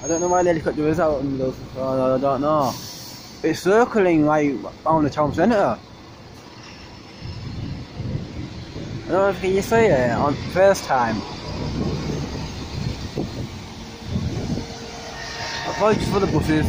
I don't know why the helicopter is out in the middle of the I don't know. It's circling like around the town centre. I don't know if you see it on first time. Apologies for the buses.